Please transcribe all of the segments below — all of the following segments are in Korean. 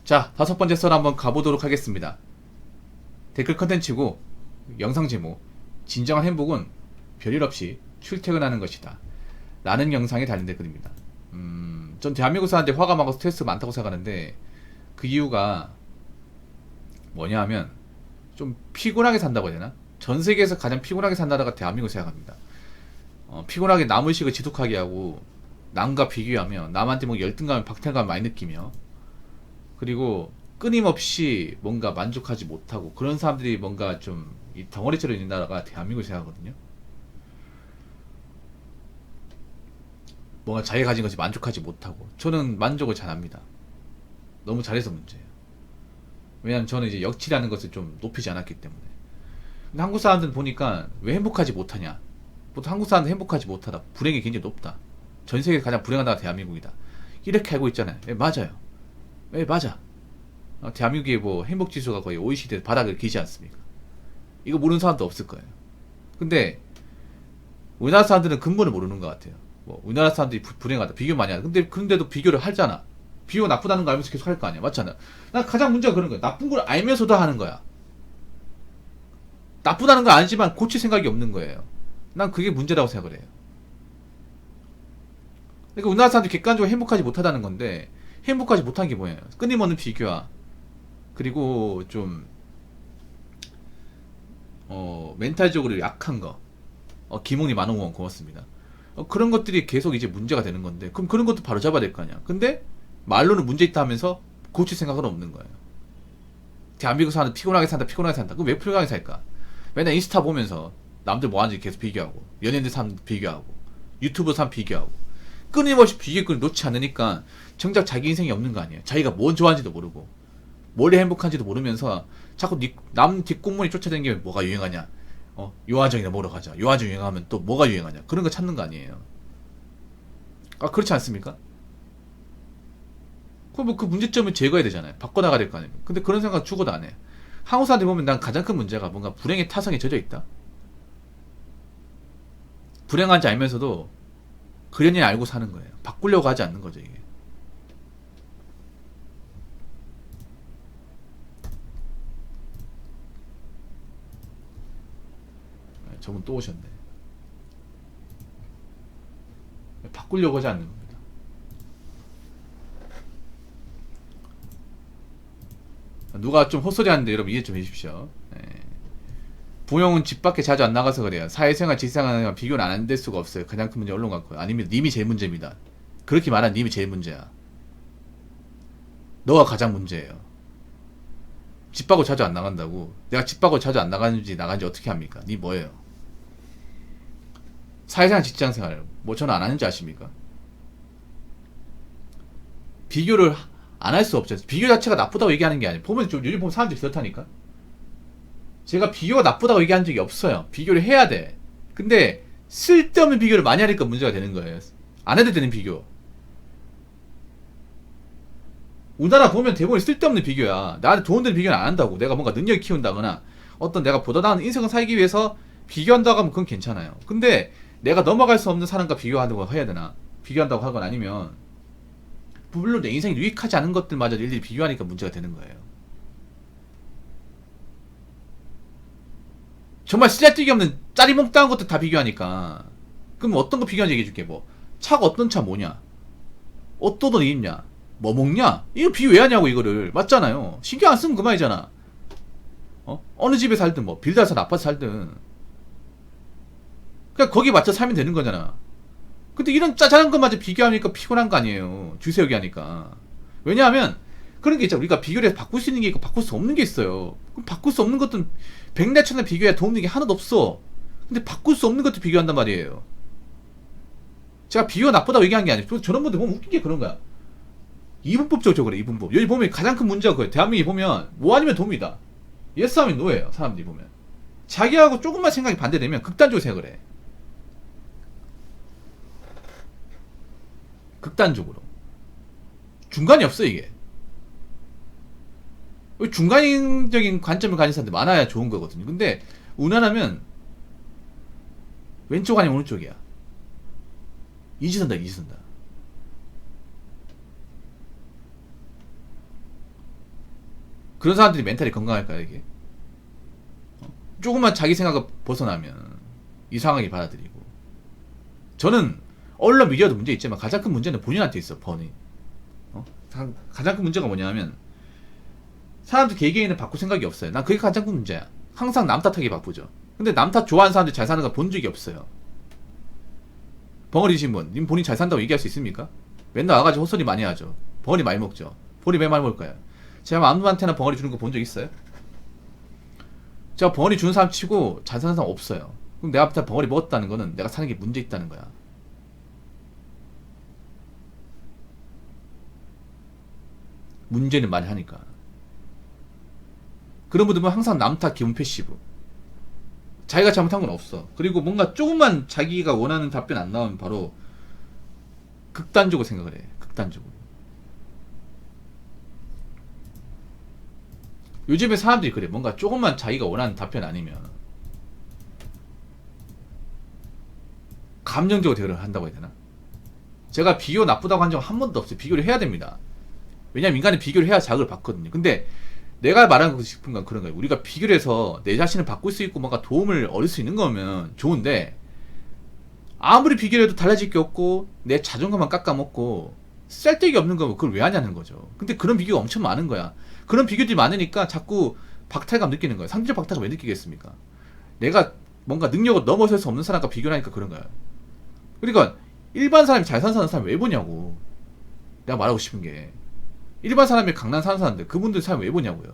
자, 다섯 번째 썰 한번 가보도록 하겠습니다. 댓글 컨텐츠고 영상 제목, 진정한 행복은 별일 없이 출퇴근하는 것이다 라는 영상에 달린 댓글입니다. 전 대한민국 사람한테 화가 많고 스트레스 많다고 생각하는데, 그 이유가 뭐냐 하면 좀 피곤하게 산다고 해야 되나? 전 세계에서 가장 피곤하게 산다가 대한민국 생각합니다. 피곤하게 남의식을 지독하게 하고, 남과 비교하며 남한테 뭐 열등감, 박탈감 많이 느끼며, 그리고 끊임없이 뭔가 만족하지 못하고, 그런 사람들이 뭔가 좀 이 덩어리처럼 있는 나라가 대한민국 생각하거든요. 뭔가 자기가 가진 것이 만족하지 못하고, 저는 만족을 잘합니다. 너무 잘해서 문제예요. 왜냐면 저는 이제 역치라는 것을 좀 높이지 않았기 때문에. 근데 한국 사람들은 보니까 왜 행복하지 못하냐, 보통 한국 사람들 행복하지 못하다, 불행이 굉장히 높다, 전 세계에서 가장 불행한 나라가 대한민국이다, 이렇게 알고 있잖아요. 예, 맞아요. 예, 맞아. 대한민국의 뭐 행복지수가 거의 OECD 바닥을 기지 않습니까? 이거 모르는 사람도 없을 거예요. 근데 우리나라 사람들은 근본을 모르는 것 같아요. 뭐 우리나라 사람들이 불행하다, 비교 많이 하다. 근데 그런데도 비교를 하잖아. 비교가 나쁘다는 거 알면서 계속 할 거 아니야. 맞잖아. 난 가장 문제가 그런 거야. 나쁜 걸 알면서도 하는 거야. 나쁘다는 걸 알지만 고칠 생각이 없는 거예요. 난 그게 문제라고 생각을 해요. 그러니까 우리나라 사람들이 객관적으로 행복하지 못하다는 건데, 행복하지 못한 게 뭐예요? 끊임없는 비교와, 그리고 좀 멘탈적으로 약한 거. 김홍리 만원원 고맙습니다. 그런 것들이 계속 이제 문제가 되는 건데, 그럼 그런 것도 바로 잡아야 될 거 아니야. 근데 말로는 문제 있다 하면서 고칠 생각은 없는 거예요. 대한민국 사람들 피곤하게 산다, 피곤하게 산다. 그럼 왜 피곤하게 살까? 맨날 인스타 보면서 남들 뭐 하는지 계속 비교하고, 연예인들 사람 비교하고, 유튜브 사람 비교하고, 끊임없이 비교를 놓지 않으니까 정작 자기 인생이 없는 거 아니에요. 자기가 뭘 좋아하는지도 모르고, 뭘 행복한지도 모르면서 자꾸 남 뒷공문이 쫓아다니는 게 뭐가 유행하냐, 요한정이나 보러 가자, 요한정 유행하면 또 뭐가 유행하냐, 그런 거 찾는 거 아니에요. 그렇지 않습니까? 그럼 그 문제점을 제거해야 되잖아요. 바꿔나가야 될 거 아니에요. 근데 그런 생각 죽어도 안 해. 한국 사람들 보면 난 가장 큰 문제가 뭔가 불행의 타성에 젖어 있다. 불행한지 알면서도 그련히 알고 사는 거예요. 바꾸려고 하지 않는 거죠, 이게. 저분 또 오셨네. 바꾸려고 하지 않는 겁니다. 누가 좀 헛소리 하는데 여러분 이해 좀 해주십시오. 네. 부영은 집 밖에 자주 안 나가서 그래요. 사회생활, 직장생활 비교는 안 될 수가 없어요. 가장 큰 문제 언론 같고요. 아니면 님이 제일 문제입니다. 그렇게 말한 님이 제일 문제야. 너가 가장 문제예요. 집 밖으로 자주 안 나간다고. 내가 집 밖으로 자주 안 나가는지 나간지 어떻게 합니까? 니 뭐예요? 사회생활, 직장생활 뭐 저는 안 하는지 아십니까? 비교를 안 할 수 없죠. 비교 자체가 나쁘다고 얘기하는 게 아니에요. 보면 좀 요즘 보면 사람들이 그렇다니까. 제가 비교가 나쁘다고 얘기한 적이 없어요. 비교를 해야 돼. 근데 쓸데없는 비교를 많이 하니까 문제가 되는 거예요. 안 해도 되는 비교. 우리나라 보면 대부분 쓸데없는 비교야. 나한테 도움되는 비교는 안 한다고. 내가 뭔가 능력을 키운다거나 어떤 내가 보다 나은 인생을 살기 위해서 비교한다고 하면 그건 괜찮아요. 근데 내가 넘어갈 수 없는 사람과 비교한다고 해야 되나? 비교한다고 하거나 아니면 물론 내 인생이 유익하지 않은 것들마저 일일이 비교하니까 문제가 되는 거예요. 정말 쓰잘데기 없는 짜리몽땅한 것들 다 비교하니까. 그럼 어떤 거 비교하는지 얘기해줄게. 뭐 차가 어떤 차 뭐냐, 어떤 옷 입냐, 뭐 먹냐, 이거 비교 왜 하냐고. 이거를 맞잖아요. 신경 안 쓰면 그만이잖아. 어느 집에 살든 뭐 빌라 살 아파트 살든 그냥 거기에 맞춰 살면 되는 거잖아. 근데 이런 짜잘한 것마저 비교하니까 피곤한 거 아니에요. 주세우기 하니까. 왜냐하면 그런 게 있잖아. 우리가 비교를 해서 바꿀 수 있는 게 있고 바꿀 수 없는 게 있어요. 그럼 바꿀 수 없는 것들은 백내천에 비교해야 도움되는 게 하나도 없어. 근데 바꿀 수 없는 것도 비교한단 말이에요. 제가 비교가 나쁘다고 얘기한 게 아니에요. 저런 분들 보면 웃긴 게 그런 거야. 이분법적으로 그래, 이분법. 여기 보면 가장 큰 문제가 그거예요. 대한민국이 보면 뭐 아니면 도입니다. 예스 하면 노예요, 사람들이 보면. 자기하고 조금만 생각이 반대되면 극단적으로 생각을 해. 극단적으로. 중간이 없어, 이게. 중간적인 관점을 가진 사람들 많아야 좋은 거거든요. 근데 우난하면 왼쪽 아니면 오른쪽이야. 이지선다, 이지선다. 그런 사람들이 멘탈이 건강할까요, 이게? 조금만 자기 생각을 벗어나면 이상하게 받아들이고. 저는 언론 미디어도 문제 있지만 가장 큰 문제는 본인한테 있어, 본인. 가장 큰 문제가 뭐냐면 사람들 개개인은 바꿀 생각이 없어요. 난 그게 가장 큰 문제야. 항상 남 탓하기 바쁘죠. 근데 남 탓 좋아하는 사람들 잘 사는 거 본 적이 없어요. 벙어리 신분, 님 본인 잘 산다고 얘기할 수 있습니까? 맨날 와가지고 헛소리 많이 하죠. 벙어리 많이 먹죠. 벙어리 왜 많이 먹을까요? 제가 아무한테나 벙어리 주는 거 본 적 있어요? 제가 벙어리 주는 사람 치고 잘 사는 사람 없어요. 그럼 내가 앞에 벙어리 먹었다는 거는 내가 사는 게 문제 있다는 거야. 문제는 많이 하니까. 그런 분들은 항상 남 탓 기분 패시브. 자기가 잘못한 건 없어. 그리고 뭔가 조금만 자기가 원하는 답변 안 나오면 바로 극단적으로 생각을 해. 극단적으로. 요즘에 사람들이 그래. 뭔가 조금만 자기가 원하는 답변 아니면 감정적으로 대응을 한다고 해야 되나? 제가 비교 나쁘다고 한 적 한 번도 없어요. 비교를 해야 됩니다. 왜냐면 인간은 비교를 해야 자극을 받거든요. 근데 내가 말하고 싶은 건 그런 거예요. 우리가 비교를 해서 내 자신을 바꿀 수 있고 뭔가 도움을 얻을 수 있는 거면 좋은데, 아무리 비교를 해도 달라질 게 없고 내 자존감만 깎아먹고 쓸데기 없는 거면 그걸 왜 하냐는 거죠. 근데 그런 비교가 엄청 많은 거야. 그런 비교들이 많으니까 자꾸 박탈감 느끼는 거예요. 상대적 박탈감 왜 느끼겠습니까? 내가 뭔가 능력을 넘어설 수 없는 사람과 비교를 하니까 그런 거야. 그러니까 일반 사람이 잘 사는 사람 왜 보냐고. 내가 말하고 싶은 게, 일반 사람이 강남 사는 사람들 그분들 사람 왜 보냐고요.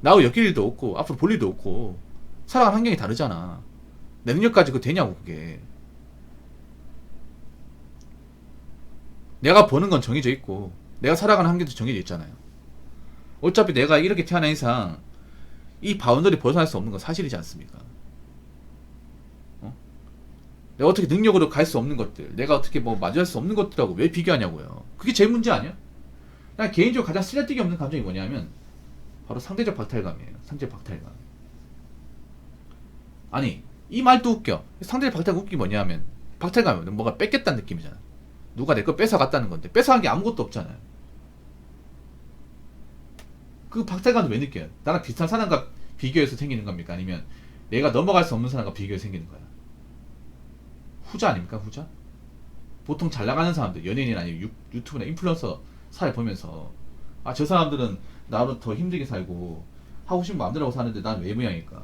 나하고 엮일 일도 없고 앞으로 볼 일도 없고 살아가는 환경이 다르잖아. 내 능력까지 그거 되냐고. 그게 내가 버는 건 정해져 있고 내가 살아가는 환경도 정해져 있잖아요. 어차피 내가 이렇게 태어난 이상 이 바운더리 벗어날 수 없는 건 사실이지 않습니까? 내가 어떻게 능력으로 갈 수 없는 것들, 내가 어떻게 뭐 마주할 수 없는 것들하고 왜 비교하냐고요. 그게 제일 문제 아니야? 난 개인적으로 가장 쓰레기가 없는 감정이 뭐냐면 바로 상대적 박탈감이에요. 상대적 박탈감. 아니, 이 말도 웃겨. 상대적 박탈감 웃기 뭐냐면, 박탈감은 뭐가 뺏겼다는 느낌이잖아. 누가 내 거 뺏어갔다는 건데 뺏어간 게 아무것도 없잖아요. 그 박탈감도 왜 느껴요? 나랑 비슷한 사람과 비교해서 생기는 겁니까? 아니면 내가 넘어갈 수 없는 사람과 비교해서 생기는 거야? 후자 아닙니까? 후자? 보통 잘 나가는 사람들, 연예인이나 아니면 유튜브나 인플루언서 사회 보면서, 아, 저 사람들은 나보다 더 힘들게 살고 하고 싶은 마음대로 하고 사는데 난 왜 모양일까?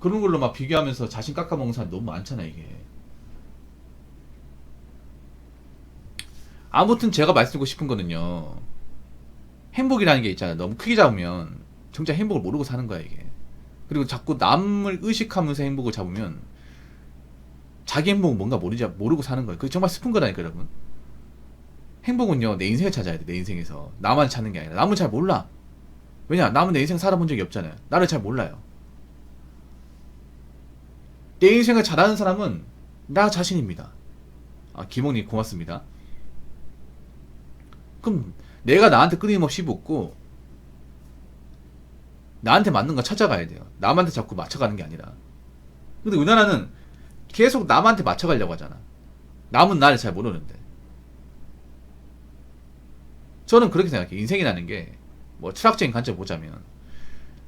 그런 걸로 막 비교하면서 자신 깎아먹는 사람 너무 많잖아. 이게 아무튼 제가 말씀드리고 싶은 거는요, 행복이라는 게 있잖아요. 너무 크게 잡으면 정작 행복을 모르고 사는 거야 이게. 그리고 자꾸 남을 의식하면서 행복을 잡으면 자기 행복은 뭔가 모르고 사는 거예요. 그게 정말 슬픈 거라니까 여러분. 행복은요, 내 인생을 찾아야 돼. 내 인생에서 나만 찾는 게 아니라. 남은 잘 몰라. 왜냐, 남은 내 인생 살아본 적이 없잖아요. 나를 잘 몰라요. 내 인생을 잘 아는 사람은 나 자신입니다. 아, 김홍님 고맙습니다. 그럼 내가 나한테 끊임없이 묻고 나한테 맞는 거 찾아가야 돼요. 남한테 자꾸 맞춰가는 게 아니라. 근데 우리나라는 계속 남한테 맞춰가려고 하잖아. 남은 나를 잘 모르는데. 저는 그렇게 생각해요. 인생이라는 게 뭐 철학적인 관점 보자면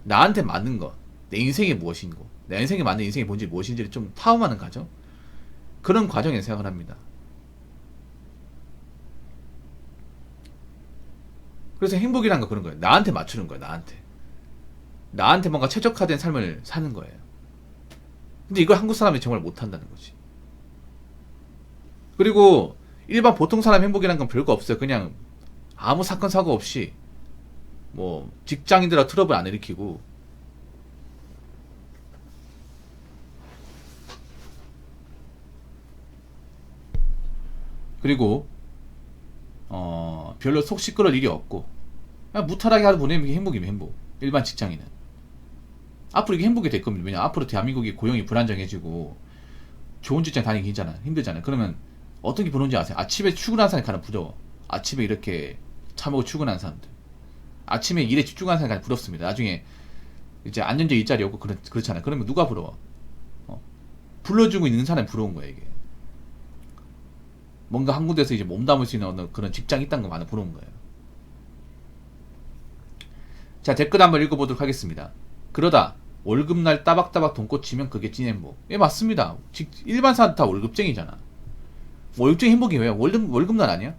나한테 맞는 거, 내 인생이 무엇인고, 내 인생에 맞는 인생의 본질이 무엇인지를 좀 탐험하는 과정, 그런 과정에 생각을 합니다. 그래서 행복이란 거 그런 거예요. 나한테 맞추는 거예요. 나한테 뭔가 최적화된 삶을 사는 거예요. 근데 이걸 한국 사람이 정말 못한다는 거지. 그리고 일반 보통 사람 행복이란 건 별거 없어요. 그냥 아무 사건 사고 없이 뭐 직장인들하고 트러블 안 일으키고, 그리고 별로 속 시끄러울 일이 없고 그냥 무탈하게 하루 보내면 이게 행복이면 행복. 일반 직장인은 앞으로 이게 행복이 될 겁니다. 왜냐, 앞으로 대한민국이 고용이 불안정해지고 좋은 직장 다니기 힘들잖아요. 그러면 어떤 게 부러운지 아세요? 아침에 출근하는 사람이 가장 부러워. 아침에 이렇게 차 먹고 출근하는 사람들, 아침에 일에 집중하는 사람이 가장 부럽습니다. 나중에 이제 안정적 일자리 없고 그렇잖아요. 그러면 누가 부러워? 불러주고 있는 사람이 부러운 거야 이게. 뭔가 한 군데서 이제 몸담을 수 있는 그런 직장이 있다는 거 많아 부러운 거예요. 자, 댓글 한번 읽어보도록 하겠습니다. 그러다 월급날 따박따박 돈 꽂히면 그게 찐 행복. 예, 맞습니다. 일반 사람 다 월급쟁이잖아. 월급쟁이 행복이 왜? 월급날 아니야?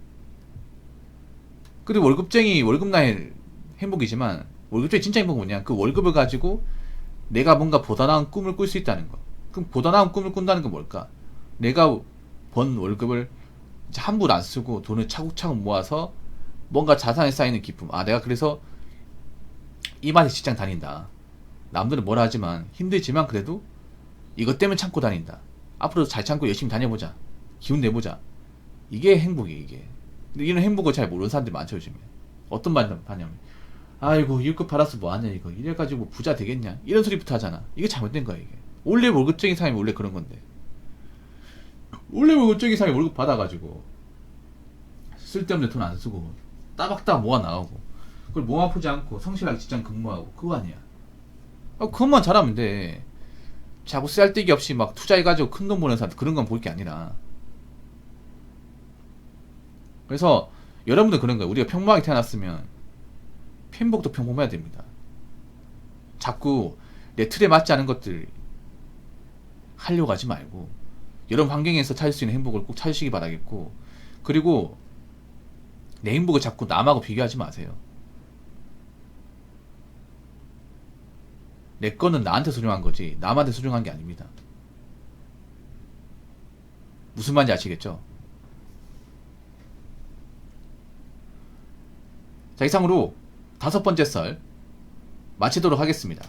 그리고 월급쟁이 월급날 행복이지만 월급쟁이 진짜 행복은 뭐냐? 그 월급을 가지고 내가 뭔가 보다 나은 꿈을 꿀 수 있다는 거. 그럼 보다 나은 꿈을 꾼다는 건 뭘까? 내가 번 월급을 함부로 안 쓰고 돈을 차곡차곡 모아서 뭔가 자산에 쌓이는 기쁨. 아, 내가 그래서 이 맛에 직장 다닌다. 남들은 뭐라 하지만 힘들지만 그래도 이것 때문에 참고 다닌다. 앞으로도 잘 참고 열심히 다녀보자. 기운 내보자. 이게 행복이에요, 이게. 근데 이런 행복을 잘 모르는 사람들이 많죠, 요즘에. 어떤 말을 하냐면, 아이고, 일급 받아서 뭐하냐, 이거. 이래가지고 부자 되겠냐. 이런 소리부터 하잖아. 이게 잘못된 거야, 이게. 원래 월급쟁이 사람이 원래 그런 건데. 원래 월급쟁이 사람이 월급 받아가지고, 쓸데없는 돈 안 쓰고, 따박따박 모아 나가고, 그걸 몸 아프지 않고 성실하게 직장 근무하고, 그거 아니야. 그것만 잘하면 돼. 자꾸 쓸데기 없이 막 투자해가지고 큰 돈 버는 사람 그런 건 볼 게 아니라. 그래서 여러분들 그런 거예요. 우리가 평범하게 태어났으면 행복도 평범해야 됩니다. 자꾸 내 틀에 맞지 않은 것들 하려고 하지 말고 여러분 환경에서 찾을 수 있는 행복을 꼭 찾으시기 바라겠고, 그리고 내 행복을 자꾸 남하고 비교하지 마세요. 내 거는 나한테 소중한 거지 남한테 소중한 게 아닙니다. 무슨 말인지 아시겠죠? 자, 이상으로 5번째 썰 마치도록 하겠습니다.